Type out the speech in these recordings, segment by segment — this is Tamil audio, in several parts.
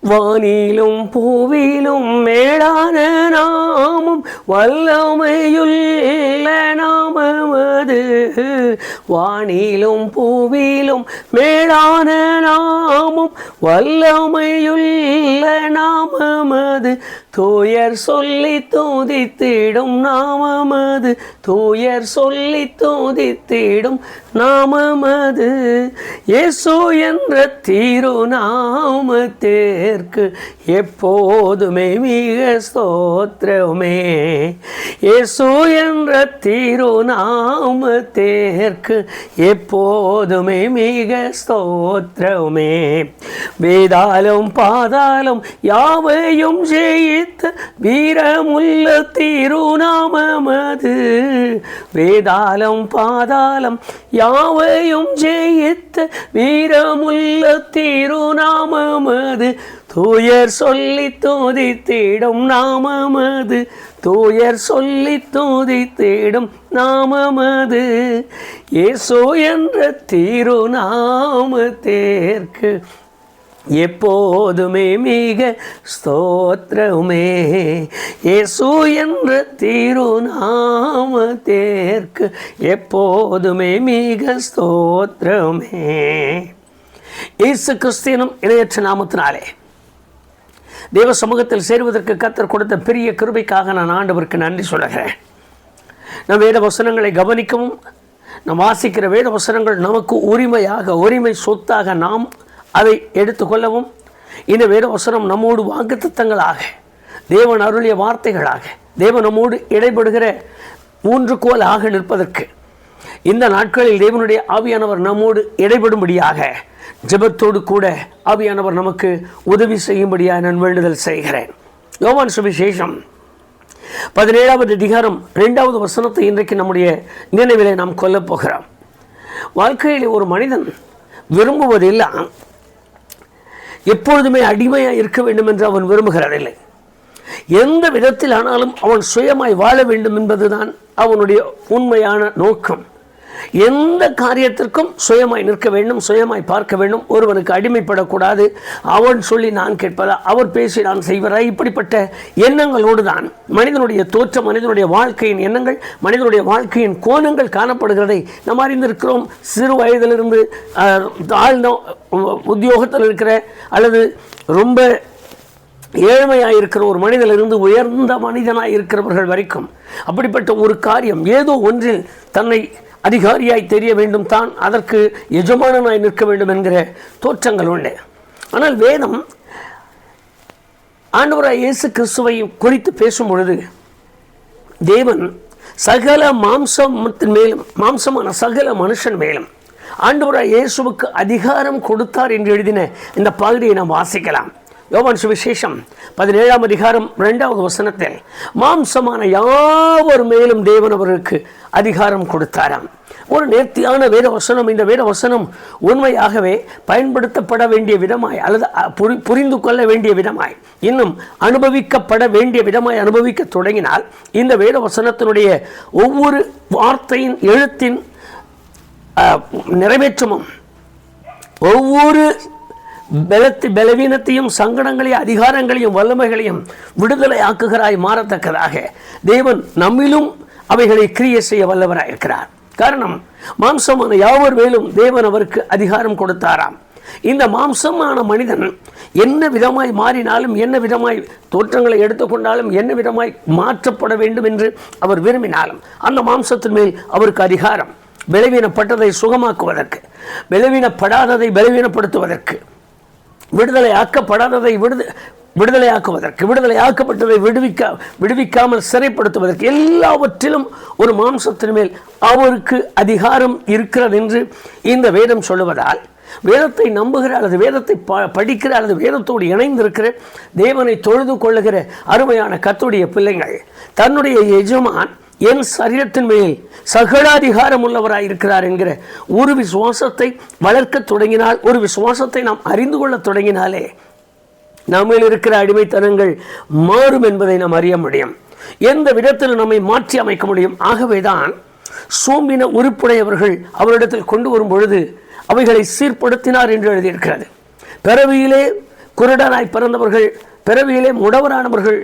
வானிலும் பூவிலும் மேலான நாமம் வல்லமையுள்ள நாமமது. வானிலும் பூவிலும் மேலான நாமம் வல்லமையுள்ள நாமமது. தூயர் சொல்லி தூதித்திடும் நாமமது. தூயர் சொல்லி தூதித்திடும் நாமமது. இயேசு என்ற திருநாமத்திற்கு எப்போதுமே மிக ஸ்தோத்திரமே. இயேசு என்ற திருநாமத்திற்கு எப்போதுமே மிக ஸ்தோத்திரமே. வேதாளம் பாதாளம் யாவையும் ஜெயித்த வீரமுள்ள திருநாமமது. வேதாளம் பாதாளம் யாவையும் ஜெயித்த வீரமுள்ள திருநாமமது. தூயர் சொல்லி தூதித்திடும் நாமமது. தூயர் சொல்லி தூதித்திடும் நாமமது. இயேசு என்ற திருநாமத்திற்கு எப்போதுமே மிக ஸ்தோத்திரமே. இயேசு என்ற திருநாமத்திற்கு எப்போதுமே மிக ஸ்தோத்திரமே. இயேசு கிறிஸ்துவின் இணையற்ற நாமத்தினாலே தேவ சமூகத்தில் சேருவதற்கு கர்த்தர் கொடுத்த பெரிய கிருபைக்காக நான் ஆண்டவருக்கு நன்றி சொல்கிறேன். நம் வேத வசனங்களை கவனிக்கவும், நம் வாசிக்கிற வேத வசனங்கள் நமக்கு உரிமை சொத்தாக நாம் அதை எடுத்துக்கொள்ளவும், இந்த வேத வசனம் நம்மோடு வாக்குத்தத்தங்களாக, தேவன் அருளிய வார்த்தைகளாக, தேவன் நம்மோடு இடைபடுகிற ஊன்றுகோல் ஆக நிற்பதற்கு இந்த நாட்களில் தேவனுடைய ஆவியானவர் நம்மோடு இடைபடும்படியாக ஜெபத்தோடு கூட ஆவியானவர் நமக்கு உதவி செய்யும்படியாக நான் வேண்டுதல் செய்கிறேன். யோவான் சுவிசேஷம் 17வது அதிகாரம் 2வது வசனத்தை இன்றைக்கு நம்முடைய நினைவிலே நாம் கொல்லப் போகிறோம். வாழ்க்கையில் ஒரு மனிதன் விரும்புவதெல்லாம் எப்பொழுதுமே அடிமையாக இருக்க வேண்டும் என்று அவன் விரும்புகிறதில்லை. எந்த விதத்தில் ஆனாலும் அவன் சுயமாய் வாழ வேண்டும் என்பதுதான் அவனுடைய உண்மையான நோக்கம். எந்த காரியத்திற்கும் சுயமாய் நிற்க வேண்டும், சுயமாய் பார்க்க வேண்டும். ஒருவனுக்கு அடிமைப்படக்கூடாது. அவன் சொல்லி நான் கேட்பதா, அவர் பேசி நான் செய்வதா, இப்படிப்பட்ட எண்ணங்களோடு தான் மனிதனுடைய தோற்றம், மனிதனுடைய வாழ்க்கையின் எண்ணங்கள், மனிதனுடைய வாழ்க்கையின் கோணங்கள் காணப்படுகிறதை நாம் அறிந்திருக்கிறோம். சிறு வயதிலிருந்து தாழ்ந்த உத்தியோகத்தில் இருக்கிற அல்லது ரொம்ப ஏழ்மையாக இருக்கிற ஒரு மனிதனிலிருந்து உயர்ந்த மனிதனாக இருக்கிறவர்கள் வரைக்கும் அப்படிப்பட்ட ஒரு காரியம், ஏதோ ஒன்றில் தன்னை அதிகாரியாய் தெரிய வேண்டும், தான் அதற்கு எஜமானனாய் நிற்க வேண்டும் என்கிற தோற்றங்கள் உண்டு. ஆனால் வேதம் ஆண்டவராய் இயேசு கிறிஸ்துவை குறித்து பேசும் பொழுது தேவன் சகல மாம்சத்தின் மேலும், மாம்சமான சகல மனுஷன் மேலும் ஆண்டவராய் இயேசுவுக்கு அதிகாரம் கொடுத்தார் என்று எழுதின இந்த பகுதியை நாம் வாசிக்கலாம். யோவான் சுவிசேஷம் 17ஆம் அதிகாரம் 2வது வசனத்தில் மாம்சமான யாவர் மேலும் தேவன் அவருக்கு அதிகாரம் கொடுத்தாராம். ஒரு நேர்த்தியான வேத வசனம். இந்த வேத வசனம் உண்மையாகவே பயன்படுத்தப்பட வேண்டிய விதமாய் அல்லது புரிந்து கொள்ள வேண்டிய விதமாய், இன்னும் அனுபவிக்கப்பட வேண்டிய விதமாய் அனுபவிக்க தொடங்கினால் இந்த வேத வசனத்தினுடைய ஒவ்வொரு வார்த்தையின் எழுத்தின் நிறைவேற்றமும் ஒவ்வொரு பலவீனத்தையும் சங்கடங்களையும் அதிகாரங்களையும் வல்லமைகளையும் விடுதலை ஆக்குகிறாய் மாறத்தக்கதாக தேவன் நம்மிலும் அவைகளை கிரியை செய்ய வல்லவராய் இருக்கிறார். காரணம், மாம்சமான யாவர் மேலும் தேவன் அவருக்கு அதிகாரம் கொடுத்தாராம். இந்த மாம்சமான மனிதன் என்ன விதமாய் மாறினாலும், என்ன விதமாய் தோற்றங்களை எடுத்துக்கொண்டாலும், என்ன விதமாய் மாற்றப்பட வேண்டும் என்று அவர் விரும்பினாலும் அந்த மாம்சத்தின் மேல் அவருக்கு அதிகாரம். பலவீனப்பட்டதை சுகமாக்குவதற்கு, பலவீனப்படாததை பலவீனப்படுத்துவதற்கு, விடுதலை ஆக்கப்படாததை விடுதலையாக்குவதற்கு, விடுதலையாக்கப்பட்டதை விடுவிக்காமல் சிறைப்படுத்துவதற்கு, எல்லாவற்றிலும் ஒரு மாம்சத்தின் மேல் அவருக்கு அதிகாரம் இருக்கிறது என்று இந்த வேதம் சொல்லுவதால், வேதத்தை நம்புகிற அல்லது வேதத்தை படிக்கிற அல்லது வேதத்தோடு இணைந்திருக்கிற தேவனை தொழுது கொள்ளுகிற அருமையான கர்த்தருடைய பிள்ளைகள் தன்னுடைய எஜமான் என் சரீரத்தின் மேல் சகலாதிகாரம் உள்ளவராய் இருக்கிறார் என்கிற ஒரு விசுவாசத்தை வளர்க்க தொடங்கினால், ஒரு விசுவாசத்தை நாம் அறிந்து கொள்ள தொடங்கினாலே நம்மில் இருக்கிற அடிமைத்தனங்கள் மாறும் என்பதை நாம் அறிய முடியும். எந்த விதத்தில் நம்மை மாற்றி அமைக்க முடியும். ஆகவேதான் சோம்பின உறுப்புடையவர்கள் அவரிடத்தில் கொண்டு வரும் பொழுது அவைகளை சீர்படுத்தினார் என்று எழுதியிருக்கிறது. பிறவியிலே குருடனாய் பிறந்தவர்கள், பிறவியிலே முடவரானவர்கள்,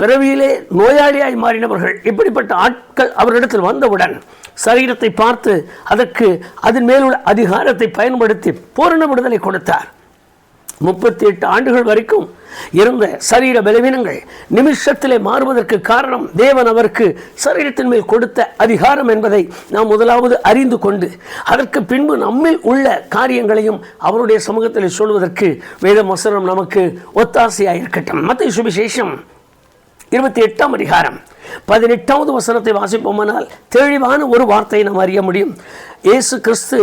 பிறவியிலே நோயாளியாய் மாறினவர்கள், இப்படிப்பட்ட ஆட்கள் அவரிடத்தில் வந்தவுடன் சரீரத்தை பார்த்து அதற்கு அதன் மேலுள்ள அதிகாரத்தை பயன்படுத்தி பூரண விடுதலை கொடுத்தார். 38 ஆண்டுகள் வரைக்கும் இருந்த சரீர பலவீனங்கள் நிமிஷத்திலே மாறுவதற்கு காரணம் தேவன் அவருக்கு சரீரத்தின் மேல் கொடுத்த அதிகாரம் என்பதை நாம் முதலாவது அறிந்து கொண்டு அதற்கு பின்பு நம்மில் உள்ள காரியங்களையும் அவருடைய சமூகத்தில் சொல்வதற்கு வேத வசனம் நமக்கு ஒத்தாசையாக இருக்கட்டும். மத்தேயு சுவிசேஷம் 28ஆம் அதிகாரம் 18வது வசனத்தை வாசிப்போமானால் தெளிவான ஒரு வார்த்தையை நாம் அறிய முடியும். இயேசு கிறிஸ்து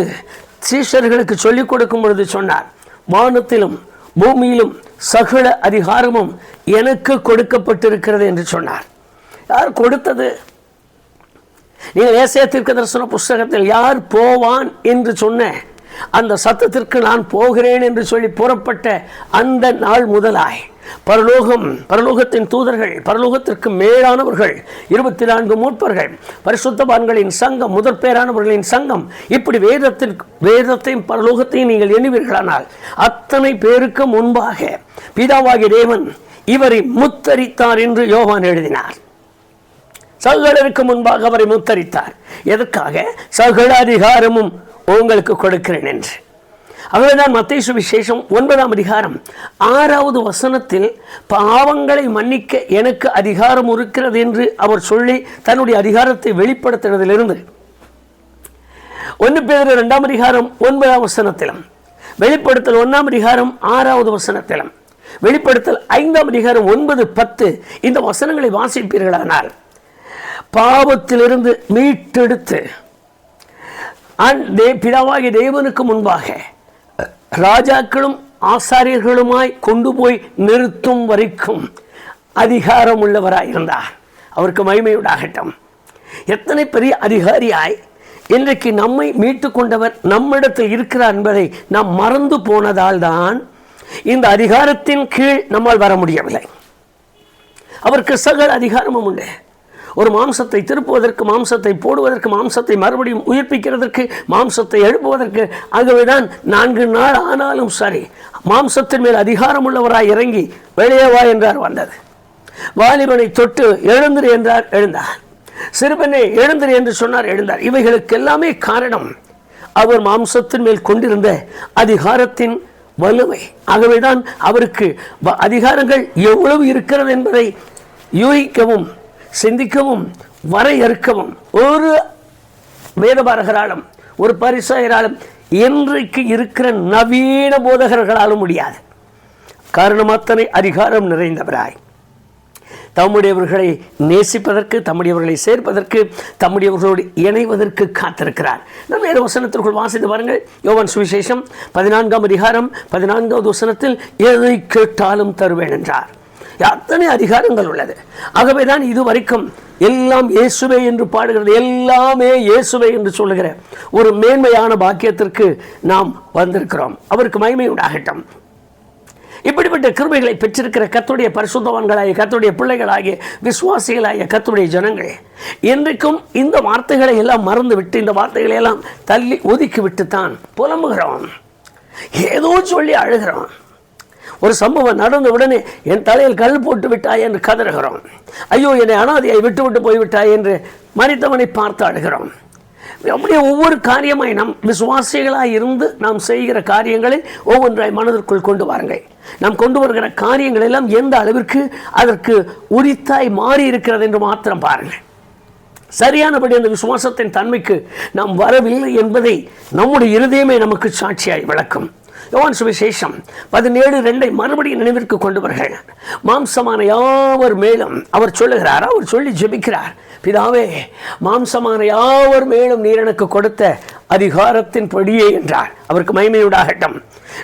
சீஷர்களுக்கு சொல்லிக் கொடுக்கும் பொழுது சொன்னார், வானத்திலும் பூமியிலும் சகல அதிகாரமும் எனக்கு கொடுக்கப்பட்டிருக்கிறது என்று சொன்னார். யார் கொடுத்தது? நீங்கள் ஏசாயா தீர்க்கதரிசன புஸ்தகத்தில் யார் போவான் என்று சொன்ன அந்த சத்தத்திற்கு நான் போகிறேன் என்று சொல்லி புறப்பட்ட அந்த நாள் முதலாய் பரலோகத்தின் தூதர்கள், பரலோகத்திற்கு மேலானவர்கள், 24 மூப்பர்கள், பரிசுத்தவான்களின் சங்கம், முதற் பேரானவர்களின் சங்கம், இப்படி வேதத்தையும் பரலோகத்தையும் நீங்கள் எண்ணுவீர்களானால் அத்தனை பேருக்கு முன்பாக பிதாவாகிய தேவன் இவரை முத்தரித்தார் என்று யோவான் எழுதினார். சகலருக்கு முன்பாக அவரை முத்தரித்தார். எதற்காக? சகல அதிகாரமும் உங்களுக்கு கொடுக்கிறேன் என்று. அவர்தான் மத்தேயு சுவிசேஷம் 9ஆம் அதிகாரம் 6வது வசனத்தில் பாவங்களை மன்னிக்க எனக்கு அதிகாரம் இருக்கிறது என்று அவர் சொல்லி தன்னுடைய அதிகாரத்தை வெளிப்படுத்தினதிலிருந்து 1 பேதுரு 2ஆம் அதிகாரம் 9ஆம் வசனத்திலும், வெளிப்படுத்தல் 1ஆம் அதிகாரம் 6வது வசனத்திலும், வெளிப்படுத்தல் 5ஆம் அதிகாரம் 9, 10 இந்த வசனங்களை வாசிப்பீர்களானால் பாவத்திலிருந்து மீட்டெடுத்து பிதாவாகிய தேவனுக்கு முன்பாக ராஜாக்களும் ஆசாரியர்களுமாய் கொண்டு போய் நிறுத்தும் வரைக்கும் அதிகாரம் உள்ளவராயிருந்தார். அவருக்கு மகிமையுண்டாகட்டும். எத்தனை பெரிய அதிகாரியாய் இன்றைக்கு நம்மை மீட்டு கொண்டவர் நம்மிடத்தில் இருக்கிறார் என்பதை நாம் மறந்து போனதால் தான் இந்த அதிகாரத்தின் கீழ் நம்மால் வர முடியவில்லை. அவருக்கு சகல அதிகாரமும் உண்டு. ஒரு மாம்சத்தை திருப்புவதற்கு, மாம்சத்தை போடுவதற்கு, மாம்சத்தை மறுபடியும் உயிர்ப்பிக்கிறதற்கு, மாம்சத்தை எழுப்புவதற்கு. ஆகவேதான் 4 நாள் ஆனாலும் சரி மாம்சத்தின் மேல் அதிகாரம் உள்ளவராய் இறங்கி வெளியே வா என்றார் வந்தது. வாலிபனை தொட்டு எழுந்திரு என்றார், எழுந்தார். சிறுபெண்ணை எழுந்திரு என்று சொன்னார், எழுந்தார். இவைகளுக்கு எல்லாமே காரணம் அவர் மாம்சத்தின் மேல் கொண்டிருந்த அதிகாரத்தின் வலுவை. ஆகவேதான் அவருக்கு அதிகாரங்கள் எவ்வளவு இருக்கிறது என்பதை யூகிக்கவும் சிந்திக்கவும் வரையறுக்கவும் ஒரு வேதபாரகராலும் ஒரு பரிசேயராலும் இன்றைக்கு இருக்கிற நவீன போதகர்களாலும் முடியாது. காரணம் அத்தனை அதிகாரம் நிறைந்தவராய் தம்முடையவர்களை நேசிப்பதற்கு, தம்முடையவர்களை சேர்ப்பதற்கு, தம்முடையவர்களோடு இணைவதற்கு காத்திருக்கிறார். நம்ம வேத வசனத்திற்குள் வாசித்து பாருங்கள். யோவான் சுவிசேஷம் 14ஆம் அதிகாரம் 14வது வசனத்தில் எதை கேட்டாலும் தருவேன் என்றார். அத்தனை அதிகாரங்கள் உள்ளது. ஆகவேதான் இதுவரைக்கும் எல்லாம் இயேசுவே என்று பாடுகிறது, எல்லாமே இயேசுவே என்று சொல்லுகிற ஒரு மேன்மையான பாக்கியத்திற்கு நாம் வந்திருக்கிறோம். அவருக்கு மகிமை உண்டாகட்டும். இப்படிப்பட்ட கிருபைகளை பெற்றிருக்கிற கர்த்தருடைய பரிசுத்தவான்களாகிய கர்த்தருடைய பிள்ளைகளாகிய விசுவாசிகளாகிய கர்த்தருடைய ஜனங்கள் இன்றைக்கும் இந்த வார்த்தைகளை எல்லாம் மறந்து விட்டு, இந்த வார்த்தைகளை எல்லாம் தள்ளி ஒதுக்கி விட்டுத்தான் புலம்புகிறோம், ஏதோ சொல்லி அழுகிறோம். ஒரு சம்பவம் நடந்த உடனே என் தலையில் கல் போட்டு விட்டாய் என்று கதறுகிறோம். ஐயோ, என்னை அனாதையை விட்டு போய்விட்டாய் என்று மரித்தவனை பார்த்து அழுகிறோம். அப்படியே ஒவ்வொரு காரியமாய் நாம் விசுவாசிகளாய் இருந்து நாம் செய்கிற காரியங்களை ஒவ்வொன்றாய் மனதிற்குள் கொண்டு வாருங்கள். நாம் கொண்டு வருகிற காரியங்கள் எல்லாம் எந்த அளவிற்கு அதற்கு உரித்தாய் மாறி இருக்கிறது என்று மாத்திரம் பாருங்கள். சரியானபடி அந்த விசுவாசத்தின் தன்மைக்கு நாம் வரவில்லை என்பதை நம்முடைய இருதயமே நமக்கு சாட்சியாய் விளக்கும். யோவான் சுவிசேஷம் 17:2 மறுபடியும் நினைவிற்கு கொண்டு வருகிறார். மாம்சமான யாவர் மேலும் அவர் சொல்லுகிறார், அவர் சொல்லி ஜெபிக்கிறார், பிதாவே, மாம்சமான யாவர் மேலும் நீர் எனக்கு கொடுத்த அதிகாரத்தின் படியே என்றார். அவருக்கு மகிமையுண்டாகட்டும்.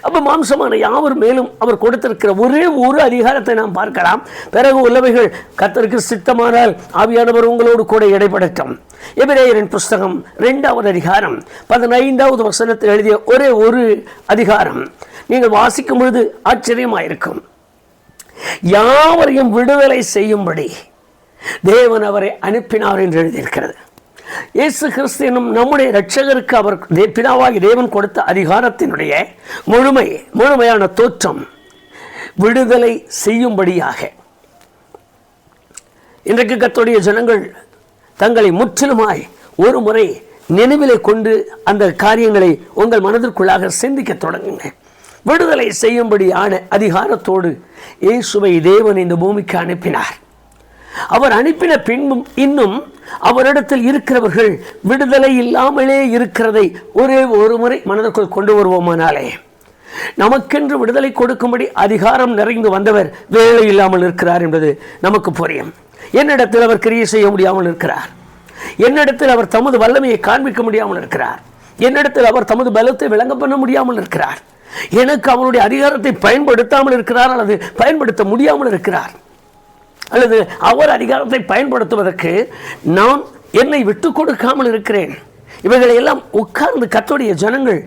அப்போ மாம்சமான யாவர் மேலும் அவர் கொடுத்திருக்கிற ஒரே ஒரு அதிகாரத்தை நாம் பார்க்கலாம். பிறகு உள்ளவைகள் கர்த்தருக்கு சித்தமானால் ஆவியானவர் உங்களோடு கூட இடைப்படட்டும். எபிரேயரின் புஸ்தகம் 2வது அதிகாரம் 15வது வசனத்தில் எழுதிய ஒரே ஒரு அதிகாரம் நீங்கள் வாசிக்கும் பொழுது ஆச்சரியமாயிருக்கும். யாவரையும் விடுதலை செய்யும்படி தேவன் அவரை அனுப்பினார் என்று எழுதியிருக்கிறது. இயேசு கிறிஸ்து என்னும் நம்முடைய இரட்சகருக்கு அவர் பிதாவாகி தேவன் கொடுத்த அதிகாரத்தினுடைய முழுமையான தோற்றம், விடுதலை செய்யும்படியாக. இன்றைக்கு கர்த்தருடைய ஜனங்கள் தங்களை முற்றிலுமாய் ஒரு முறை நினைவிலே கொண்டு அந்த காரியங்களை உங்கள் மனதிற்குள்ளாக சிந்திக்க தொடங்குங்க. விடுதலை செய்யும்படியான அதிகாரத்தோடு இயேசுவை தேவன் இந்த பூமிக்கு அனுப்பினார். அவர் அனுப்பின பின்பும் இன்னும் அவரிடத்தில் இருக்கிறவர்கள் விடுதலை இல்லாமலே இருக்கிறதை ஒரே ஒரு முறை மனதிற்குள் கொண்டு வருவோமானாலே, நமக்கென்று விடுதலை கொடுக்கும்படி அதிகாரம் நிறைந்து வந்தவர் வேலை இல்லாமல் இருக்கிறார் என்பது நமக்கு புரியும். என்னிடத்தில் அவர் கிரியை செய்ய முடியாமல் இருக்கிறார். என்னிடத்தில் அவர் தமது வல்லமையை காண்பிக்க முடியாமல் இருக்கிறார். என்னிடத்தில் அவர் தமது பலத்தை விளங்க பண்ண முடியாமல் இருக்கிறார். எனக்கு அவருடைய அதிகாரத்தை பயன்படுத்தாமல் இருக்கிறார், அல்லது பயன்படுத்த முடியாமல் இருக்கிறார், அல்லது அவர் அதிகாரத்தை பயன்படுத்துவதற்கு நான் என்னை விட்டு கொடுக்காமல் இருக்கிறேன். இவைகளை எல்லாம் உட்கார்ந்து கர்த்தருடைய ஜனங்கள்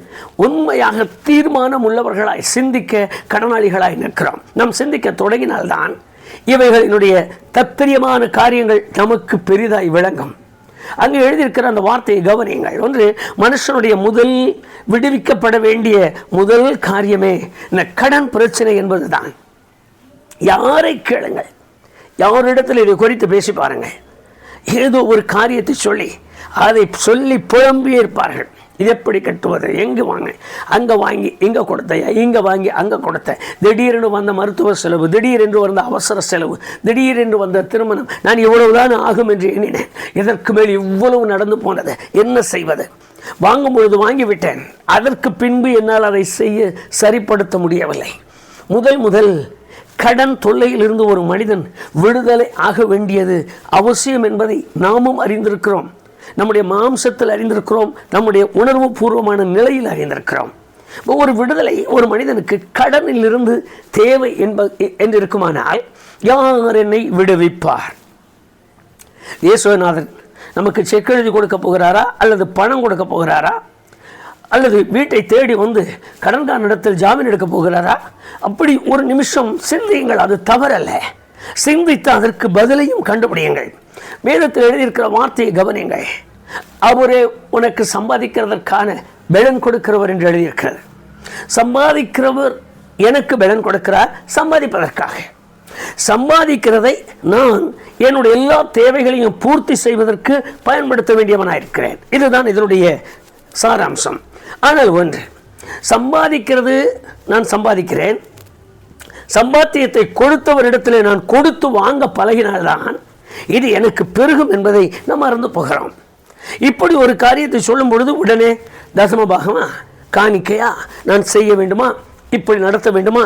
உண்மையாக தீர்மானம் உள்ளவர்களாய் சிந்திக்க கடனாளிகளாய் நிற்கிறோம். நாம் சிந்திக்க தொடங்கினால்தான் இவைகளினுடைய தத்திரியமான காரியங்கள் நமக்கு பெரிதாய் விளங்கும். அங்கே எழுதியிருக்கிற அந்த வார்த்தையை கவனியுங்கள். ஒன்று, மனுஷனுடைய முதல் விடுவிக்கப்பட வேண்டிய முதல் காரியமே இந்த கடன் பிரச்சனை என்பதுதான். யாரை கேளுங்கள், யாரிடத்தில் இதை குறித்து பேசி பாருங்கள், ஏதோ ஒரு காரியத்தை சொல்லி அதை சொல்லி புலம்பியே இருப்பார்கள். இது எப்படி கட்டுவது, எங்கே வாங்க, அங்கே வாங்கி இங்கே கொடுத்தையா, இங்கே வாங்கி அங்கே கொடுத்த, திடீரென்று வந்த மருத்துவ செலவு, திடீரென்று வந்த அவசர செலவு, திடீரென்று வந்த திருமணம், நான் இவ்வளவுதான் ஆகும் என்று எண்ணினேன், இதற்கு மேல் இவ்வளவு நடந்து போனது, என்ன செய்வது, வாங்கும் பொழுது வாங்கிவிட்டேன், அதற்கு பின்பு என்னால் அதை செய்ய சரிப்படுத்த முடியவில்லை. முதல் கடன் தொல்லையில் இருந்து ஒரு மனிதன் விடுதலை ஆக வேண்டியது அவசியம் என்பதை நாமும் அறிந்திருக்கிறோம். நம்முடைய மாம்சத்தில் அறிந்திருக்கிறோம், நம்முடைய உணர்வு பூர்வமான நிலையில் அறிந்திருக்கிறோம். ஒரு விடுதலை ஒரு மனிதனுக்கு கடனில் இருந்து தேவை என்று இருக்குமானால், யார் என்னை விடுவிப்பார்? இயேசுநாதன் நமக்கு செக் எழுதி கொடுக்க போகிறாரா, அல்லது பணம் கொடுக்க போகிறாரா, அல்லது வீட்டை தேடி வந்து கடன்காரனிடத்தில் ஜாமீன் எடுக்க போகிறாரா? அப்படி ஒரு நிமிஷம் சிந்தியுங்கள். அது தவறல்ல. சிந்தித்து அதற்கு பதிலையும் கண்டுபிடியுங்கள். வேதத்தில் எழுதியிருக்கிற வார்த்தையை கவனியுங்கள். அவரே உனக்கு சம்பாதிக்கிறதற்கான பலன் கொடுக்கிறவர் என்று எழுதியிருக்கிறது. சம்பாதிக்கிறவர் எனக்கு பலன் கொடுக்கிறார் சம்பாதிப்பதற்காக. சம்பாதிக்கிறதை நான் என்னுடைய எல்லா தேவைகளையும் பூர்த்தி செய்வதற்கு பயன்படுத்த வேண்டியவனாயிருக்கிறேன். இதுதான் இதனுடைய சாராம்சம். ஆனால் ஒன்று, சம்பாதிக்கிறது நான் சம்பாதிக்கிறேன், சம்பாத்தியத்தை கொடுத்தவரிடத்தில் நான் கொடுத்து வாங்க பழகினால்தான் இது எனக்கு பெருகும் என்பதை நாம் மறந்து போகிறோம். இப்படி ஒரு காரியத்தை சொல்லும் பொழுது உடனே தசமபாகமா, காணிக்கையா நான் செய்ய வேண்டுமா, இப்படி நடத்த வேண்டுமா,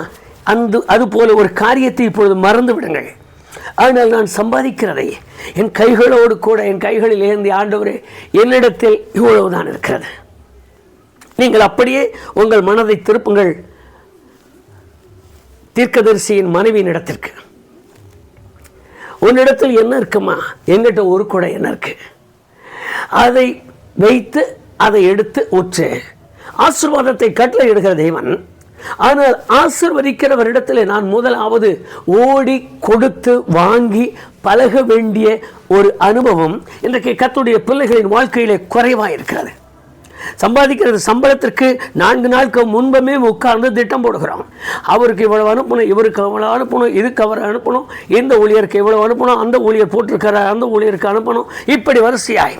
அது போல ஒரு காரியத்தை இப்பொழுது மறந்து விடுங்கள். ஆனால் நான் சம்பாதிக்கிறதை என் கைகளோடு கூட என் கைகளில் ஏந்தி, ஆண்டவரே என்னிடத்தில் இவ்வளவுதான் இருக்கிறது. நீங்கள் அப்படியே உங்கள் மனதை திருப்புங்கள் தீர்க்கதரிசியின் மனைவியின் இடத்திற்கு. உன்னிடத்தில் என்ன இருக்குமா, எங்கிட்ட ஒரு கூட என்ன இருக்கு, அதை வைத்து அதை எடுத்து ஊற்று. ஆசீர்வாதத்தை கட்டளையிடுகிற தேவன். ஆனால் ஆசீர்வதிக்கிறவரிடத்தில் நான் முதலாவது ஓடி கொடுத்து வாங்கி பழக வேண்டிய ஒரு அனுபவம் இன்றைக்கு கர்த்தருடைய பிள்ளைகளின் வாழ்க்கையிலே குறைவாக இருக்கிறது. சம்பாதிக்கிறது சம்பளத்திற்கு 4 நாளுக்கு முன்பமே உட்கார்ந்து திட்டம் போடுகிறோம். அவருக்கு இவ்வளவு அனுப்பணும், இவருக்கு அவ்வளவு அனுப்பணும், இதுக்கு அவர் அனுப்பணும், இந்த ஊழியருக்கு இவ்வளவு அனுப்பணும், அந்த ஊழியர் போட்டிருக்கிறார் அந்த ஊழியருக்கு அனுப்பணும், இப்படி வரிசையாய்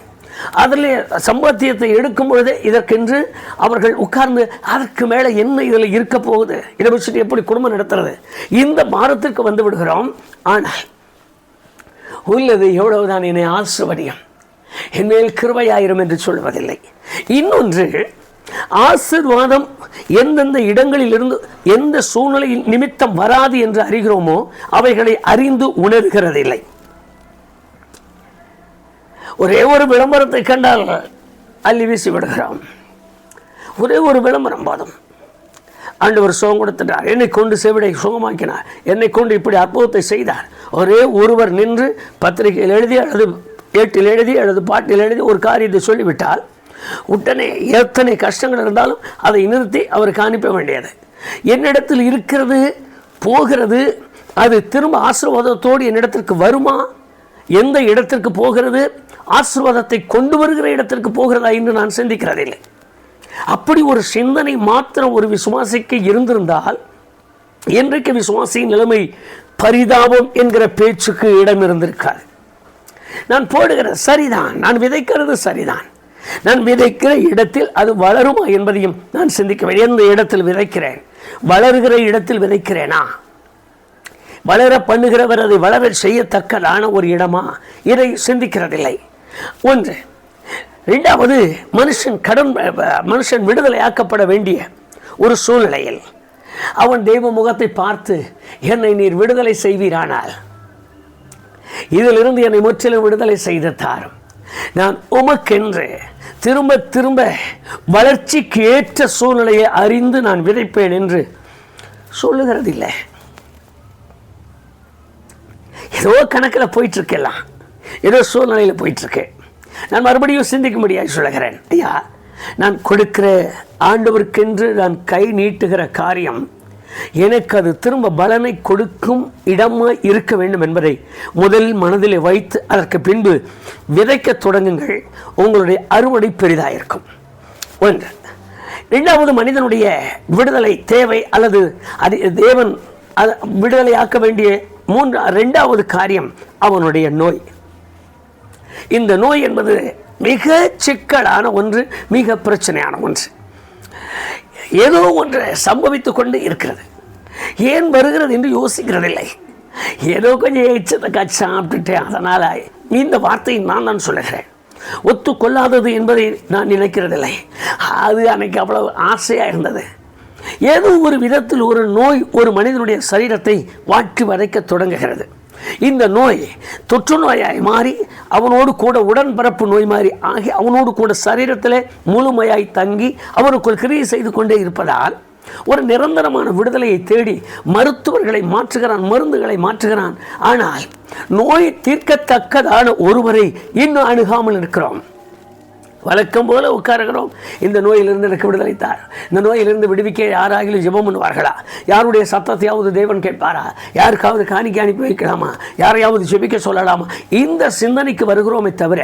அதில் சம்பாத்தியத்தை எடுக்கும் பொழுதே இதற்கென்று அவர்கள் உட்கார்ந்து அதற்கு மேலே என்ன இதில் இருக்க போகுது, இதை வச்சுட்டு எப்படி குடும்பம் நடத்துறது, இந்த பாரத்திற்கு வந்து விடுகிறோம். ஆனால் உள்ளது எவ்வளவுதான் என்னை ஆசீர்வதியும், என்மேல் கிருபையாயிரும் என்று சொல்வதில்லை. இன்னொன்று, ஆசீர்வாதம் எந்தெந்த இடங்களிலிருந்து எந்த சூழ்நிலையில் நிமித்தம் வராது என்று அறிகிறோமோ அவைகளை அறிந்து உணர்கிறதில்லை. ஒரே ஒரு விளம்பரத்தை கண்டால் அள்ளி வீசி விடுகிறோம். ஒரே ஒரு விளம்பரம் போதும், ஆண்டவர் சுகம் கொடுத்துட்டார், என்னை கொண்டு செவிடை சுகமாக்கினார், என்னை கொண்டு இப்படி அற்புதத்தை செய்தார். ஒரே ஒருவர் நின்று பத்திரிகையில் எழுதி அல்லது ஏட்டில் எழுதி அல்லது பாட்டில் எழுதி ஒரு காரியத்தை சொல்லிவிட்டால் உடனே எத்தனை கஷ்டங்கள் இருந்தாலும் அதை நிறுத்தி அவருக்கு அனுப்ப வேண்டியது. என்னிடத்தில் இருக்கிறது போகிறது, அது திரும்ப ஆசீர்வாதத்தோடு என்னிடத்திற்கு வருமா, எந்த இடத்திற்கு போகிறது, ஆசீர்வாதத்தை கொண்டு வருகிற இடத்திற்கு போகிறதா என்று நான் சிந்திக்கிறதில்லை. அப்படி ஒரு சிந்தனை மாத்திரம் ஒரு விசுவாசிக்கு இருந்திருந்தால் இன்றைக்கு விசுவாசியின் நிலைமை பரிதாபம் என்கிற பேச்சுக்கு இடம் இருந்திருக்காது. நான் போடுகிறது சரிதான், நான் விதைக்கிறது சரிதான், நான் விதைக்கிற இடத்தில் அது வளருமா என்பதையும் நான் சிந்திக்க வேண்டும். எந்த இடத்தில் விதைக்கிறேன்? வளர்கிற இடத்தில் விதைக்கிறேனா? வளர பண்ணுகிறவர் அதை வளர செய்யத்தக்கதான ஒரு இடமா? இதை சிந்திக்கிறதில்லை. ஒன்று. இரண்டாவது, மனுஷன் விடுதலையாக்கப்பட வேண்டிய ஒரு சூழ்நிலையில் அவன் தெய்வ முகத்தை பார்த்து, என்னை நீர் விடுதலை செய்வீரானால் இதிலிருந்து என்னை முற்றிலும் விடுதலை செய்து தாரும், நான் உமக்கென்று திரும்ப திரும்ப வளர்ச்சிக்கு ஏற்ற சூழ்நிலையை அறிந்து நான் விதைப்பேன் என்று சொல்லுகிறதில்லை. ஏதோ கணக்கில் போயிட்டுருக்கலாம், ஏதோ சூழ்நிலையில் போயிட்டுருக்கு. நான் மறுபடியும் சிந்திக்க முடியாது சொல்லுகிறேன். ஐயா, நான் கொடுக்கிற ஆண்டவருக்கென்று நான் கை நீட்டுகிற காரியம் எனக்கு அது திரும்ப பலனை கொடுக்கும் இடமாக இருக்க வேண்டும் என்பதை முதல் மனதில் வைத்து அதற்கு பின்பு விதைக்க தொடங்குங்கள். உங்களுடைய அறுவடை பெரிதாக இருக்கும். ஒன்று. இரண்டாவது, மனிதனுடைய விடுதலை தேவை அல்லது அது தேவன் விடுதலையாக்க வேண்டிய இரண்டாவது காரியம் அவனுடைய நோய். இந்த நோய் என்பது மிக சிக்கலான ஒன்று, மிக பிரச்சனையான ஒன்று. ஏதோ ஒன்று சம்பவித்துக் கொண்டு இருக்கிறது. ஏன் வருகிறது என்று யோசிக்கிறதில்லை. ஏதோ கொஞ்சம் எச்சத்தை சாப்பிட்டுட்டேன், அதனால் இந்த வார்த்தையை நான் சொல்லுகிறேன். ஒத்துக்கொள்ளாதது என்பதை நான் நினைக்கிறதில்லை. அது அன்னைக்கு அவ்வளவு ஆசையாக இருந்தது. ஏதோ ஒரு விதத்தில் ஒரு நோய் ஒரு மனிதனுடைய சரீரத்தை வாட்டி வதைக்க தொடங்குகிறது. இந்த நோய் தொற்று நோயாய் மாறி அவனோடு கூட உடன்பரப்பு நோய் மாறி ஆகி அவனோடு கூட சரீரத்தில் முழுமையாய் தங்கி அவனுக்குள் கிரியை செய்து கொண்டே இருப்பதால் ஒரு நிரந்தரமான விடுதலையை தேடி மருத்துவர்களை மாற்றுகிறான், மருந்துகளை மாற்றுகிறான். ஆனால் நோய் தீர்க்கத்தக்கதான ஒருவரை இன்னும் அணுகாமல் இருக்கிறோம். வழக்கம் போல உட்காருகிறோம். இந்த நோயிலிருந்து எனக்கு விடுதலை தார், இந்த நோயிலிருந்து விடுவிக்க யாராகிலும் ஜெபம் பண்ணுவார்களா? யாருடைய சத்தத்தையாவது தேவன் கேட்பாரா? யாருக்காவது காணிக்கை அனுப்பி வைக்கலாமா? யாரையாவது ஜெபிக்க சொல்லலாமா? இந்த சிந்தனைக்கு வருகிறோமே தவிர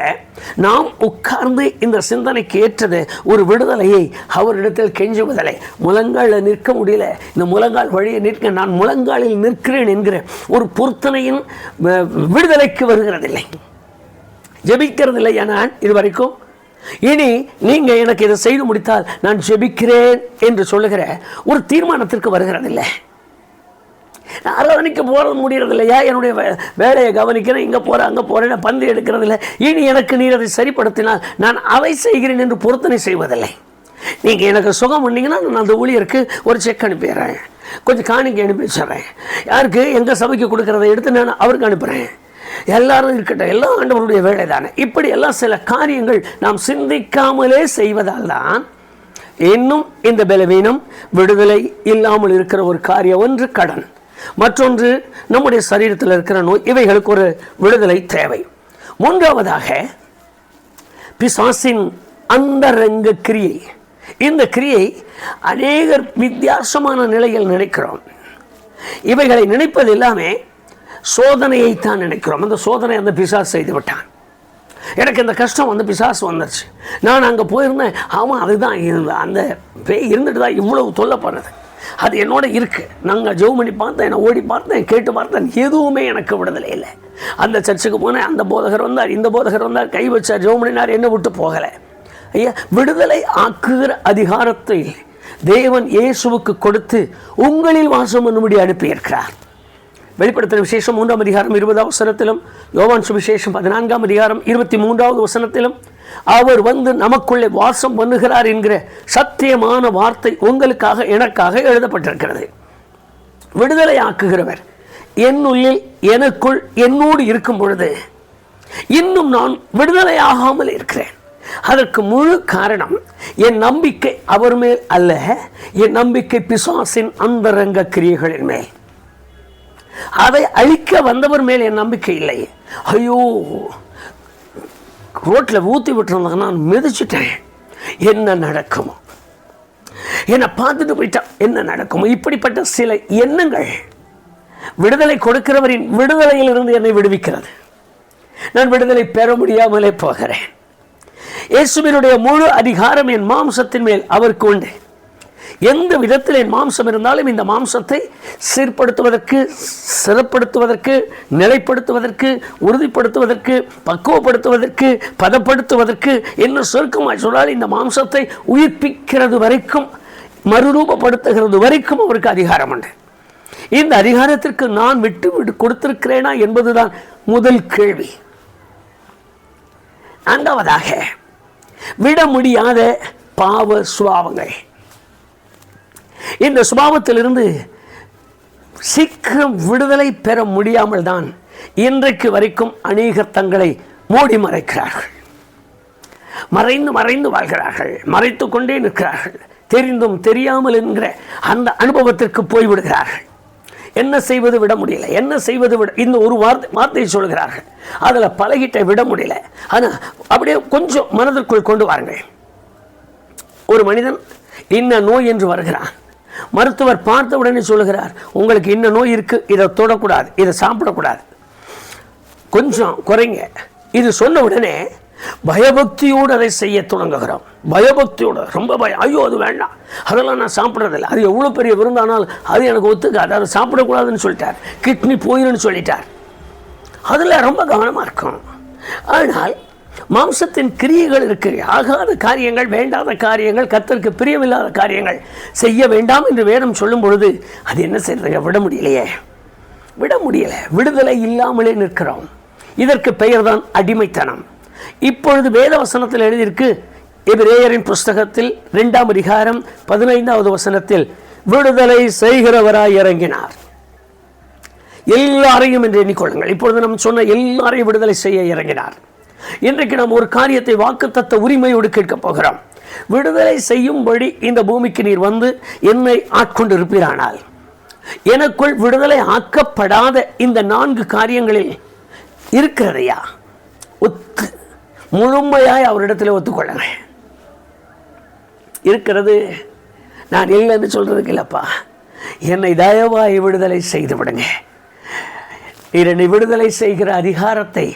நாம் உட்கார்ந்து இந்த சிந்தனைக்கு ஏற்றது ஒரு விடுதலையை அவரிடத்தில் கெஞ்சுவதில்லை. முழங்காலில் நிற்க முடியல, இந்த முழங்கால் வழியை நிற்க நான் முழங்காலில் நிற்கிறேன் என்கிற ஒரு பொருத்தனையின் விடுதலைக்கு வருகிறதில்லை, ஜெபிக்கிறதில்லை. நான் இதுவரைக்கும் இனி நீங்க எனக்கு இதை செய்து முடித்தால் நான் ஜெபிக்கிறேன் என்று சொல்லுகிற ஒரு தீர்மானத்திற்கு வருகிறதில்லை. ஆராதனைக்கு போகிறது முடியறதில்லையா? என்னுடைய வேலையை கவனிக்கிறேன், இங்கே போகிறேன் அங்கே போகிறேன், பந்து எடுக்கிறதில்லை. இனி எனக்கு நீர் அதை சரிப்படுத்தினால் நான் அதை செய்கிறேன் என்று பொருத்தனை செய்வதில்லை. நீங்கள் எனக்கு சுகம் பண்ணீங்கன்னா நான் அந்த ஊழியருக்கு ஒரு செக் அனுப்பிடுறேன், கொஞ்சம் காணிக்கை அனுப்பி வச்சிட்றேன், யாருக்கு எங்கள் சபைக்கு கொடுக்குறதை எடுத்து நான் அவருக்கு அனுப்புகிறேன். எல்லாரும் இருக்கட்டும், எல்லாம் ஆண்டவருடைய வேலை தானே. இப்படி எல்லாம் சில காரியங்கள் நாம் சிந்திக்காமலே செய்வதால் தான் இன்னும் இந்த பலவீனம் விடுதலை இல்லாமல் இருக்கிற ஒரு காரியம். ஒன்று கடன், மற்றொன்று நம்முடைய சரீரத்தில் இருக்கிற நோய். இவைகளுக்கு ஒரு விடுதலை தேவை. மூன்றாவதாக பிசாசின் அந்தரங்க கிரியை. இந்த கிரியை அநேகர் வித்தியாசமான நிலையில் நினைக்கிறோம். இவைகளை நினைப்பது எல்லாமே சோதனையைத்தான் நினைக்கிறோம். அந்த சோதனை அந்த பிசாசு செய்து விட்டான். எனக்கு இந்த கஷ்டம் வந்து பிசாசு வந்துருச்சு, நான் அங்கே போயிருந்தேன், ஆமாம் அதுதான் அந்த பேய் இருந்துட்டு தான் இவ்வளவு தொல்லை பண்ணது, அது என்னோட இருக்குது. நாங்கள் ஜெபம் பண்ணி பார்த்தேன், நான் ஓடி பார்த்தேன், கேட்டு பார்த்தேன், எதுவுமே எனக்கு விடுதலை இல்லை. அந்த சர்ச்சுக்கு போனேன், அந்த போதகர் வந்தார், இந்த போதகர் வந்தார், கை வச்சார், ஜெபம் பண்ணினார், என்னை விட்டு போகலை. ஐயா, விடுதலை ஆக்குகிற அதிகாரத்தை தேவன் இயேசுவுக்கு கொடுத்து உங்களில் வாசம் பண்ணும்படி அனுப்பியிருக்கிறார். வெளிப்படுத்தின விசேஷம் 3ஆம் அதிகாரம் 20ஆவது வசனத்திலும், யோவான் சுவிசேஷம் 14ஆம் அதிகாரம் 23ஆவது வசனத்திலும் அவர் வந்து நமக்குள்ளே வாசம் பண்ணுகிறார் என்கிற சத்தியமான வார்த்தை உங்களுக்காக எனக்காக எழுதப்பட்டிருக்கிறது. விடுதலை ஆக்குகிறவர் என்னுள்ளில் எனக்குள் என்னோடு இருக்கும் பொழுது இன்னும் நான் விடுதலை ஆகாமல் இருக்கிறேன். அதற்கு முழு காரணம் என் நம்பிக்கை அவர் மேல் அல்ல, என் நம்பிக்கை பிசாசின் அந்தரங்க கிரியைகளின் மேல். அதை அழிக்க வந்தவர் மேல் என் நம்பிக்கை இல்லை. ஐயோ, ரோட்டில் ஊற்றி விட்டுருந்தாங்க, நான் மிதிச்சிட்டேன், என்ன நடக்குமோ, என்னை பார்த்துட்டு போயிட்டா என்ன நடக்குமோ, இப்படிப்பட்ட சில எண்ணங்கள் விடுதலை கொடுக்கிறவரின் விடுதலையிலிருந்து என்னை விடுவிக்கிறது. நான் விடுதலை பெற முடியாமலே போகிறேன். இயேசுவினுடைய முழு அதிகாரம் என் மாம்சத்தின் மேல் அவருக்கு உண்டு. எந்த விதத்தில் என் மாம்சம் இருந்தாலும் இந்த மாம்சத்தை சீர்படுத்துவதற்கு, சிறப்படுத்துவதற்கு, நிலைப்படுத்துவதற்கு, உறுதிப்படுத்துவதற்கு, பக்குவப்படுத்துவதற்கு, பதப்படுத்துவதற்கு, என்ன சுருக்கமாக சொன்னால் இந்த மாம்சத்தை உயிர்ப்பிக்கிறது வரைக்கும், மறுரூபப்படுத்துகிறது வரைக்கும் அவருக்கு அதிகாரம் உண்டு. இந்த அதிகாரத்திற்கு நான் விட்டு கொடுத்திருக்கிறேனா என்பதுதான் முதல் கேள்வி. இரண்டாவதாக, விட முடியாத பாவ சுபாவங்கள். இந்த சுபாவத்திலிருந்து சீக்கிரம் விடுதலை பெற முடியாமல் தான் இன்றைக்கு வரைக்கும் அநேகர் தங்களை மூடி மறைக்கிறார்கள், மறைந்து மறைந்து வாழ்கிறார்கள், மறைத்து கொண்டே நிற்கிறார்கள். தெரிந்தும் தெரியாமல் என்கிற அந்த அனுபவத்திற்கு போய்விடுகிறார்கள். என்ன செய்வது விட முடியல, என்ன செய்வது விட, இந்த ஒரு வார்த்தையை சொல்கிறார்கள், அதில் பழகிட்ட விட முடியல. ஆனால் அப்படியே கொஞ்சம் மனதிற்குள் கொண்டு வாருங்கள். ஒரு மனிதன் இன்ன நோய் என்று வருகிறான், மருத்துவர் பார்த்த உடனே சொல்லுகிறார், உங்களுக்கு இன்ன நோய் இருக்கு, இதை தொடக்கூடாது, இதை சாப்பிடக்கூடாது, கொஞ்சம் குறைங்க. இது சொன்ன உடனே பயபக்தியோடு அதை செய்ய தொடங்குகிறோம். பயபக்தியோடு, ரொம்ப பயம், ஐயோ அது வேண்டாம், அதெல்லாம் நான் சாப்பிட்றதில்லை, அது எவ்வளோ பெரிய விருந்தானால் அது எனக்கு ஒத்துக்காது, அதை சாப்பிடக்கூடாதுன்னு சொல்லிட்டார், கிட்னி போயிடுன்னு சொல்லிட்டார். அதில் ரொம்ப கவனமாக இருக்கும். ஆனால் மாம்சத்தின் கிரியைகள் இருக்கு, ஆகாத காரியங்கள், வேண்டாத காரியங்கள், கர்த்தருக்கு பிரியமில்லாத காரியங்கள் செய்ய வேண்டாம் என்று வேதம் சொல்லும் பொழுது அது என்ன செய்யறதுங்க, விட முடியலையே, விட முடியல, விடுதலை இல்லாமலே நிற்கிறோம். இதற்கு பெயர் தான் அடிமைத்தனம். இப்பொழுது வேத வசனத்தில் எழுதியிருக்கு, எபிரேயரின் புஸ்தகத்தில் 2ஆம் அதிகாரம் 15வது வசனத்தில், விடுதலை செய்கிறவராய் இறங்கினார். எல்லாரையும் என்று எண்ணிக்கொள்ளுங்கள். இப்பொழுது நாம் சொன்ன எல்லாரையும் விடுதலை செய்ய இறங்கினார். இன்றைக்கு நாம் ஒரு காரியத்தை வாக்குத்தத்த உரிமையோடு கேட்கப் போகிறோம். விடுதலை செய்யும்படி இந்த பூமிக்கு நீர் வந்து என்னை ஆட்கொண்டு இருப்பீரானால், எனக்குள் விடுதலை ஆக்கப்படாத இந்த 4 காரியங்களில் இருக்கிறதையா முழுமையாய் அவரிடத்தில் ஒத்துக்கொள்ளுங்க. இருக்கிறது, நான் இல்லைன்னு சொல்றதுக்கு இல்லப்பா, என்னை தயவாய் விடுதலை செய்து விடுங்க. நீர் என்னை விடுதலை செய்கிற அதிகாரத்தை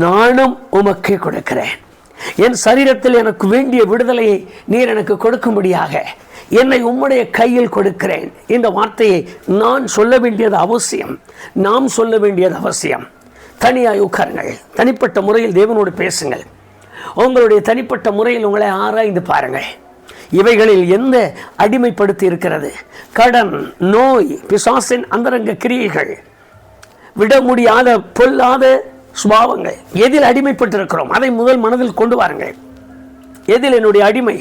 நானும் உமக்கே கொடுக்கிறேன். என் சரீரத்தில் எனக்கு வேண்டிய விடுதலையை நீர் எனக்கு கொடுக்கும்படியாக என்னை உம்முடைய கையில் கொடுக்கிறேன். இந்த வார்த்தையை நான் சொல்ல வேண்டியது அவசியம், நாம் சொல்ல வேண்டியது அவசியம். தனியாய் உட்காருங்கள், தனிப்பட்ட முறையில் தேவனோடு பேசுங்கள். உங்களுடைய தனிப்பட்ட முறையில் உங்களை ஆராய்ந்து பாருங்கள். இவைகளில் எந்த அடிமைப்படுத்தி இருக்கிறது? கடன், நோய், பிசாசின் அந்தரங்க கிரியைகள், விட முடியாத பொல்லாத சுபாவங்கள், எதில் அடிமைப்பட்டிருக்கிறோம் அதை முதல் மனதில் கொண்டு வாருங்கள். எதில் என்னுடைய அடிமை?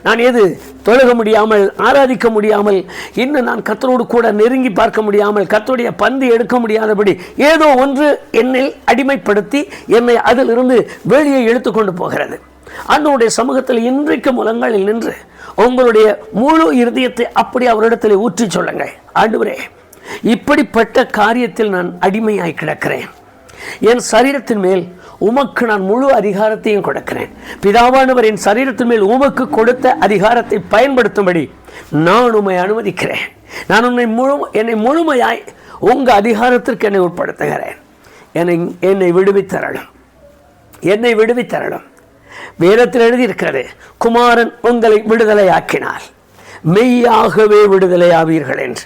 நான் எது தொழுக முடியாமல், ஆராதிக்க முடியாமல், இன்னும் நான் கர்த்தரோடு கூட நெருங்கி பார்க்க முடியாமல், கர்த்தருடைய பந்தி எடுக்க முடியாதபடி ஏதோ ஒன்று என்னில் அடிமைப்படுத்தி என்னை அதிலிருந்து வெளியே இழுத்து கொண்டு போகிறது. அன்றைய சமூகத்தில் இன்றைக்கு முழங்காலில் நின்று உங்களுடைய முழு இருதயத்தை அப்படி அவரிடத்தில் ஊற்றி சொல்லுங்கள். ஆண்டவரே, இப்படிப்பட்ட காரியத்தில் நான் அடிமையாய் கிடக்கிறேன். என் சரீரத்தின் மேல் உமக்கு நான் முழு அதிகாரத்தையும் கொடுக்கிறேன். பிதாவானவர் என் சரீரத்தின் மேல் உமக்கு கொடுத்த அதிகாரத்தை பயன்படுத்தும்படி நான் உம்மை அனுமதிக்கிறேன். நான் என்னை முழுமையாய் உங்கள் அதிகாரத்திற்கு என்னை உட்படுத்துகிறேன். என்னை விடுவித்தரணும், என்னை விடுவித்தரணும். வேதத்தில் எழுதியிருக்கிறது, குமாரன் உங்களை விடுதலை ஆக்கினால் மெய்யாகவே விடுதலை ஆவீர்கள் என்று.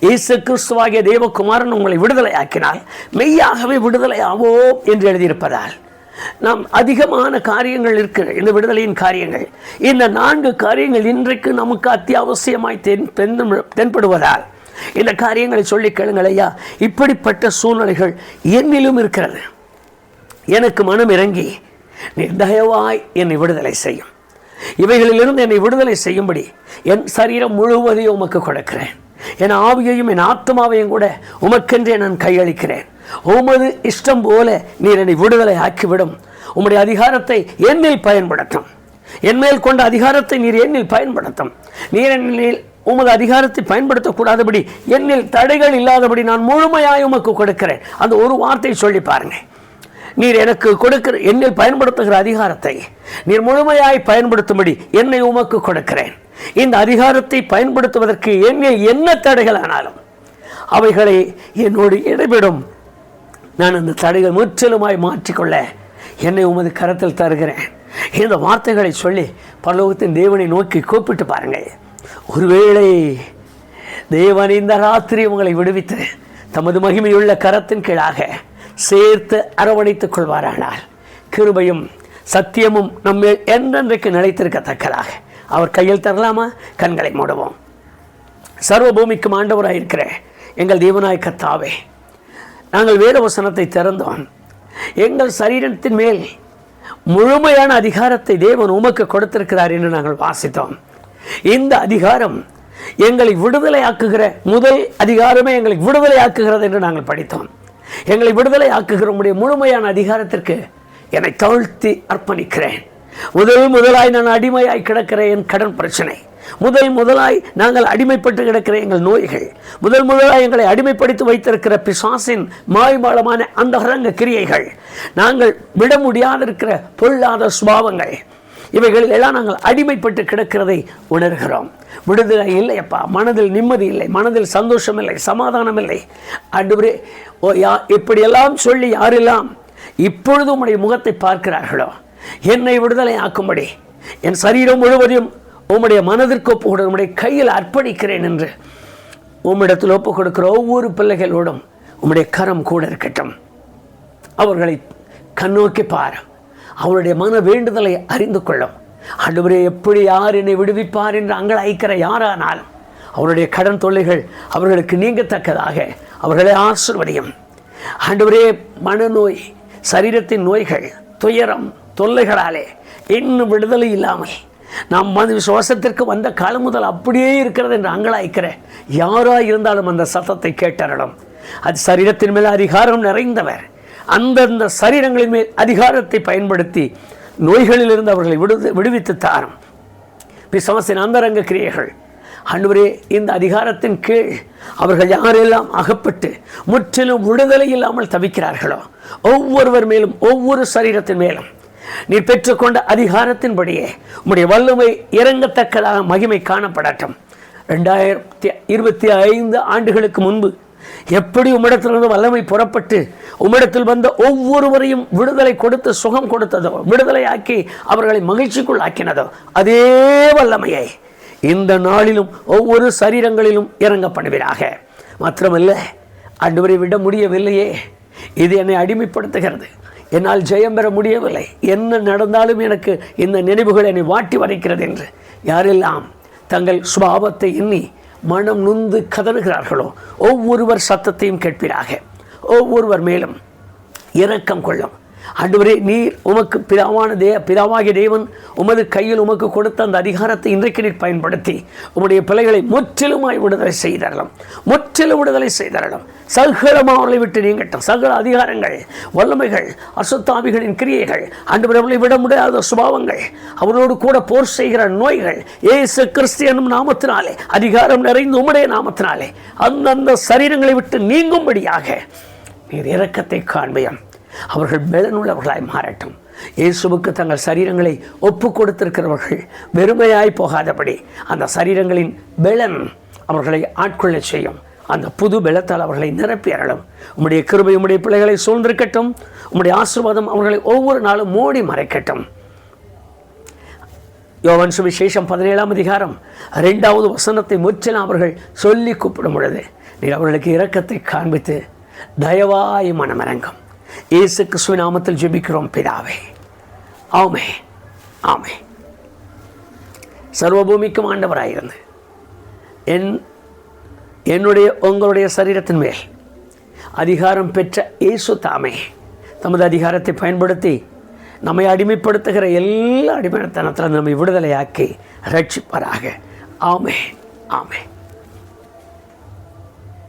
இயேசு கிறிஸ்துவாகிய தேவகுமாரன் உங்களை விடுதலை ஆக்கினால் மெய்யாகவே விடுதலை ஆவோம் என்று எழுதியிருப்பதால் நாம் அதிகமான காரியங்கள் இருக்கிற இந்த விடுதலையின் காரியங்கள், இந்த 4 காரியங்கள் இன்றைக்கு நமக்கு அத்தியாவசியமாய் தென்படுவதால் இந்த காரியங்களை சொல்லி கேளுங்கள். ஐயா, இப்படிப்பட்ட சூழ்நிலைகள் என்னிலும் இருக்கிறது, எனக்கு மனம் இறங்கி தயவாய் என்னை விடுதலை செய்யும். இவைகளிலிருந்து என்னை விடுதலை செய்யும்படி என் சரீரம் முழுவதையும் உமக்கு கொடுக்கிறேன். என் ஆவியையும் என் ஆத்மாவையும் கூட உமக்கென்றே நான் கையளிக்கிறேன். உமது இஷ்டம் போல நீர் என்னை விடுதலை ஆக்கிவிடும். உம்முடைய அதிகாரத்தை என்னில் பயன்படுத்தும். என் மேல் கொண்ட அதிகாரத்தை நீர் என்னில் பயன்படுத்தும். நீர் என்னில் உமது அதிகாரத்தை பயன்படுத்தக்கூடாதபடி, என்னில் தடைகள் இல்லாதபடி நான் முழுமையாய் உமக்கு கொடுக்கிறேன். அந்த ஒரு வார்த்தை சொல்லி பாருங்க. நீர் எனக்கு கொடுக்கிற, என்னில் பயன்படுத்துகிற அதிகாரத்தை நீர் முழுமையாய் பயன்படுத்தும்படி என்னை உமக்கு கொடுக்கிறேன். இந்த அதிகாரத்தை பயன்படுத்துவதற்கு என்னில் என்ன தடைகள் ஆனாலும் அவைகளை என்னோடு இடைவிடும். நான் அந்த தடைகள் முற்றிலுமாய் மாற்றிக்கொள்ள என்னை உமது கரத்தில் தருகிறேன். இந்த வார்த்தைகளை சொல்லி பரலோகத்தின் தேவனை நோக்கி கூப்பிட்டு பாருங்கள். ஒருவேளை தேவன் இந்த ராத்திரி உங்களை விடுவித்து தமது மகிமையுள்ள கரத்தின் கீழாக சேர்த்து அரவணைத்துக் கொள்வாரானால் கிருபையும் சத்தியமும் நம்ம என்றென்றைக்கு நிலைத்திருக்கத்தக்கதாக அவர் கையில் தரலாமா? கண்களை மூடுவோம். சர்வ பூமிக்கும் ஆண்டவராயிருக்கிற எங்கள் தேவனாய் கர்த்தாவே, நாங்கள் வேத வசனத்தை திறந்தோம். எங்கள் சரீரத்தின் மேல் முழுமையான அதிகாரத்தை தேவன் உமக்கு கொடுத்திருக்கிறார் என்று நாங்கள் வாசித்தோம். இந்த அதிகாரம் எங்களை விடுதலை ஆக்குகிற முதல் அதிகாரமே எங்களை விடுதலை ஆக்குகிறது என்று நாங்கள் படித்தோம். எங்களை விடுதலை ஆக்குகிற உடைய முழுமையான அதிகாரத்திற்கு என்னை தாழ்த்தி அர்ப்பணிக்கிறேன். முதலாய் நான் அடிமையாய் கிடக்கிற என் கடன் பிரச்சனை, முதலாய் நாங்கள் அடிமைப்பட்டு கிடக்கிற எங்கள் நோய்கள், முதலாய் எங்களை அடிமைப்படுத்தி வைத்திருக்கிற பிசாசின் மாய்மாலமான அந்த அரங்க கிரியைகள், நாங்கள் விட முடியாதிருக்கிற பொல்லாத சுபாவங்கள், இவைகளில் எல்லாம் நாங்கள் அடிமைப்பட்டு கிடக்கிறதை உணர்கிறோம். விடுதலை இல்லையப்பா, மனதில் நிம்மதி இல்லை, மனதில் சந்தோஷம் இல்லை, சமாதானம் இல்லை. ஆண்டவரே, இப்படியெல்லாம் சொல்லி யாரெல்லாம் இப்பொழுது உம்முடைய முகத்தை பார்க்கிறார்களோ என்னை விடுதலை ஆக்கும்படி என் சரீரம் முழுவதையும் உம்முடைய மனதிற்கு ஒப்பு கொடு, உம்முடைய கையில் அர்ப்பணிக்கிறேன் என்று உம்மிடத்தில் ஒப்பு கொடுக்கிற ஒவ்வொரு பிள்ளைகளோடும் உம்முடைய கரம் கூட இருக்கட்டும். அவர்களை கண்ணோக்கி பார், அவருடைய மன வேண்டுதலை அறிந்து கொள்ளும். ஆண்டவரே, எப்படி யார் என்னை விடுவிப்பார் என்று அங்கலாய்க்கிற யாரானாலும் அவருடைய கடன் தொல்லைகள் அவர்களுக்கு நீங்கத்தக்கதாக அவர்களை ஆசீர்வதியும். ஆண்டவரே, மனநோய், சரீரத்தின் நோய்கள், துயரம், தொல்லைகளாலே இன்னும் விடுதலை இல்லாமல் நாம் விசுவாசத்திற்கு வந்த காலம் முதல் அப்படியே இருக்கிறது என்று அங்கலாய்க்கிற யாராக இருந்தாலும் அந்த சத்தத்தை கேட்டறலும். அது சரீரத்தின் மேல் அதிகாரம் நிறைந்தவர். அந்தந்த சரீரங்களின் மேல் அதிகாரத்தை பயன்படுத்தி நோய்களிலிருந்து அவர்களை விடுவித்து தாரும். பிசாசின் அந்தரங்க கிரியைகள் ஆண்டவரே, இந்த அதிகாரத்தின் கீழ் அவர்கள் யாரெல்லாம் அகப்பட்டு முற்றிலும் விடுதலை இல்லாமல் தவிக்கிறார்களோ ஒவ்வொருவர் மேலும் ஒவ்வொரு சரீரத்தின் மேலும் நீர் பெற்றுக்கொண்ட அதிகாரத்தின்படியே உம்முடைய வல்லமை இறங்கத்தக்கதாக மகிமை காணப்படட்டும். 2025 ஆண்டுகளுக்கு முன்பு எப்படி உம்மிடத்திலிருந்து வல்லமை புறப்பட்டு உம்மிடத்தில் வந்த ஒவ்வொருவரையும் விடுதலை கொடுத்து சுகம் கொடுத்ததோ, விடுதலை ஆக்கி அவர்களை மகிழ்ச்சிக்குள் ஆக்கினதோ, அதே வல்லமையை இந்த நாளிலும் ஒவ்வொரு சரீரங்களிலும் இறங்கப்படுவீராக. மாத்திரமல்ல ஆண்டவரை விட முடியவில்லையே, இது என்னை அடிமைப்படுத்துகிறது, என்னால் ஜெயம் பெற முடியவில்லை, என்ன நடந்தாலும் எனக்கு இந்த நினைவுகள் என்னை வாட்டி வரைக்கிறது என்று யாரெல்லாம் தங்கள் சுபாவத்தை எண்ணி மனம் நொந்து கதறுகிறார்களோ ஒவ்வொருவர் சத்தத்தையும் கேட்பீராக. ஒவ்வொருவர் மேலும் இரக்கம் கொள்ளும். ஆண்டவரே, நீர் உமக்கு பிதாவாகிய தேவன் உமது கையில் உமக்கு கொடுத்த அந்த அதிகாரத்தை இன்றைக்கு நீர் பயன்படுத்தி உம்முடைய பிள்ளைகளை முற்றிலுமாய் விடுதலை செய்தரலாம், முற்றிலும் விடுதலை செய்தரலாம். சகலமாக அவர்களை விட்டு நீங்கட்டும். சகல அதிகாரங்கள், வல்லமைகள், அசுத்தாவிகளின் கிரியைகள், ஆண்டவரே அவர்களை விட முடியாத சுபாவங்கள், அவரோடு கூட போர் செய்கிற நோய்கள், இயேசு கிறிஸ்து என்னும் நாமத்தினாலே, அதிகாரம் நிறைந்த உம்முடைய நாமத்தினாலே அந்தந்த சரீரங்களை விட்டு நீங்கும்படியாக நீர் இரக்கத்தை காண்பையும். அவர்கள் பலனுள்ளவர்களாய் மாறட்டும். இயேசுவுக்கு தங்கள் சரீரங்களை ஒப்பு கொடுத்திருக்கிறவர்கள் வெறுமையாய் போகாதபடி அந்த சரீரங்களின் பலன் அவர்களை ஆட்கொள்ள செய்யும். அந்த புது பலத்தால் அவர்களை நிரப்பி அருளும். உம்முடைய கிருபை உம்முடைய பிள்ளைகளை சூழ்ந்திருக்கட்டும். உம்முடைய ஆசீர்வாதம் அவர்களை ஒவ்வொரு நாளும் மூடி மறைக்கட்டும். யோவான் சுவிசேஷம் 17ஆம் அதிகாரம் 2வது வசனத்தை முற்றிலும் அவர்கள் சொல்லி கூப்பிடும் பொழுது நீர் அவர்களுக்கு இரக்கத்தை காண்பித்து தயவாய் மனமிறங்கும். இயேசு கிறிஸ்துவின் நாமத்தில் ஜெபிக்கிறோம் பிதாவே, ஆமென், ஆமென். சர்வபூமிக்கும் ஆண்டவராயிருந்து என்னுடைய உங்களுடைய சரீரத்தின் மேல் அதிகாரம் பெற்ற இயேசு தாமே தமது அதிகாரத்தை பயன்படுத்தி நம்மை அடிமைப்படுத்துகிற எல்லா அடிமைத்தனத்தில் நம்மை விடுதலையாக்கி ரட்சிப்பாராக. ஆமென், ஆமென்.